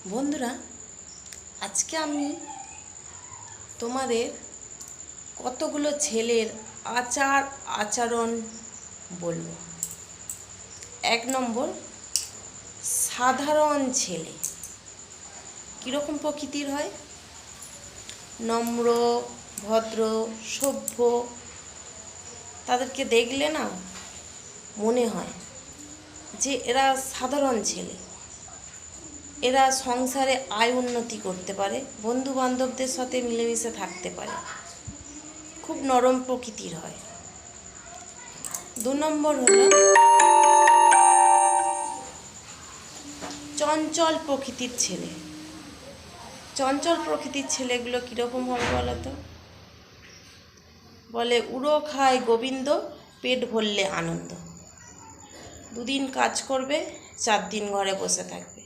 বন্ধুরা, আজকে আমি তোমাদের কতগুলো ছেলের আচার আচরণ বলবো। 1 নম্বর, সাধারণ ছেলে কীরকম প্রকৃতির হয়? নম্র, ভদ্র, সভ্য। তাদেরকে দেখলে না মনে হয় যে এরা সাধারণ ছেলে, এরা সংসারে আয় উন্নতি করতে পারে, বন্ধু বান্ধবদের সাথে মিলেমিশে থাকতে পারে, খুব নরম প্রকৃতির হয়। 2 নম্বর হলো চঞ্চল প্রকৃতির ছেলে। চঞ্চল প্রকৃতির ছেলেগুলো কীরকম হবে বলো তো? বলে উড়ো খায় গোবিন্দ, পেট ভরলে আনন্দ। 2 দিন কাজ করবে, 4 দিন ঘরে বসে থাকবে।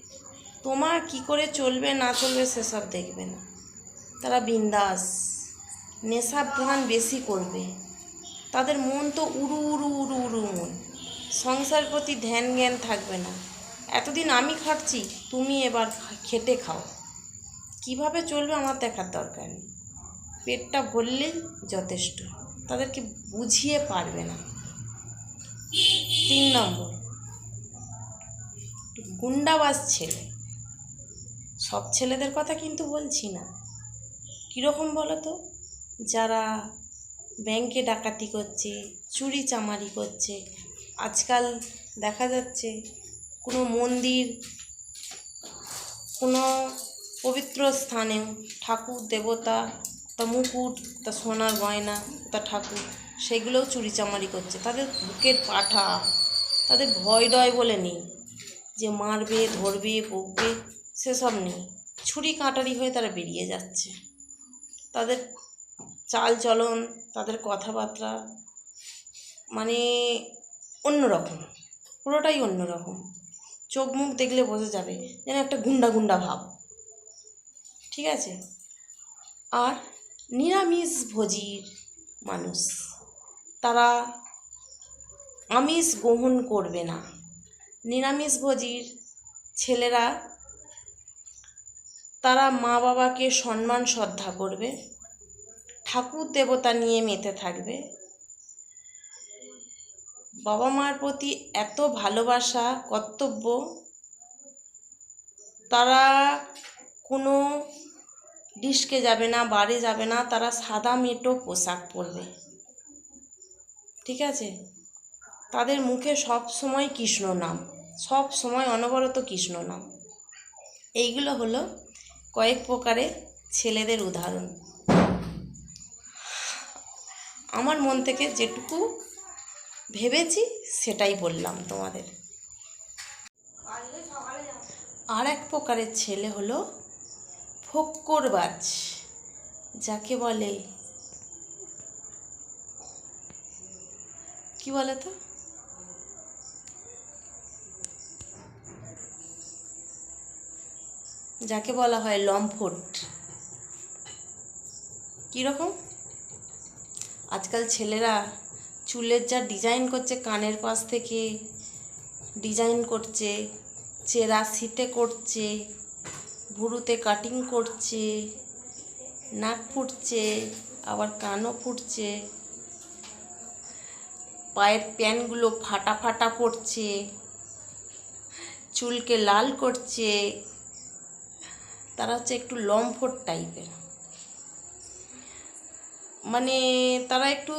তোমার কি করে চলবে না চলবে সেসব দেখবে না। তারা বিন্দাস, নেশাভান বেশি করবে। তাদের মন তো উড়ু উড়ু উড়ু উড়ু মন। সংসারের প্রতি ধ্যান জ্ঞান থাকবে না। এতদিন আমি খাটছি, তুমি এবার খেটে খাও। কিভাবে চলবে আমার দেখার দরকার নেই, পেটটা ভরলেই যথেষ্ট। তাদেরকে বুঝিয়ে পারবে না। 3 নম্বর, গুন্ডাবাজ ছেলে। সব ছেলেদের কথা কিন্তু বলছি না। কীরকম বলো তো? যারা ব্যাংকে ডাকাতি করছে, চুরি চামারি করছে। আজকাল দেখা যাচ্ছে কোনো মন্দির, কোনো পবিত্র স্থানে ঠাকুর দেবতা, তা মুকুট, তা সোনার গয়না, তা ঠাকুর, সেগুলোও চুরি চামারি করছে। তাদের বুকের পাঠা, তাদের ভয় ডয় বলে নেই যে মারবে, ধরবে, বকবে, সেসব নেই। ছুরি কাঁটারি হয়ে তারা বেরিয়ে যাচ্ছে। তাদের চাল চলন, তাদের কথাবার্তা মানে অন্যরকম, পুরোটাই অন্যরকম। চোখ মুখ দেখলে বোঝা যাবে যেন একটা গুন্ডা গুন্ডা ভাব। ঠিক আছে? আর নিরামিষ ভোজীর মানুষ, তারা আমিষ গ্রহণ করবে না। নিরামিষ ভোজীর ছেলেরা, তারা মা বাবাকে সম্মান শ্রদ্ধা করবে, ঠাকুর দেবতা নিয়ে মেতে থাকবে। বাবা মার প্রতি এত ভালোবাসা, কর্তব্য। তারা কোনো ডিস্কে যাবে না, বারে যাবে না, তারা সাদা মেটো পোশাক পরবে। ঠিক আছে? তাদের মুখে সব সময় কৃষ্ণ নাম, সব সময় অনবরত কৃষ্ণ নাম। এইগুলো হলো কয়েক প্রকারের ছেলেদের উদাহরণ। আমার মন থেকে যেটুকু ভেবেছি সেটাই বললাম তোমাদের। আর এক প্রকারের ছেলে হলো ফক্করবাজ, যাকে বলে কি বলে তো, যাকে বলা হয় লম্পট। কীরকম? আজকাল ছেলেরা চুলের যা ডিজাইন করছে, কানের পাশ থেকে ডিজাইন করছে, চেরা সিটে করছে, ভুরুতে কাটিং করছে, নাক ফুটছে, আবার কানও ফুটছে, পায়ের প্যান্টগুলো ফাটা ফাটা পড়ছে, চুলকে লাল করছে। তারা হচ্ছে একটু লম্পট টাইপের, মানে তারা একটু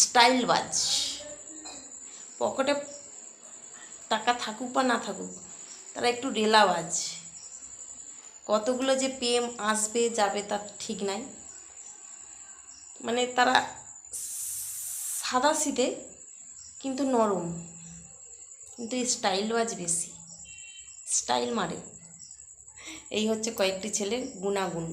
স্টাইলবাজ। পকেটে টাকা থাকুক বা না থাকুক, তারা একটু রেলাবাজ। কতগুলো যে প্রেম আসবে যাবে তার ঠিক নাই। মানে তারা সাদাসিধে কিন্তু নরম, কিন্তু স্টাইলবাজ বেশি, স্টাইল মারে। এই হচ্ছে কয়েকটি ছেলের গুণাগুণ।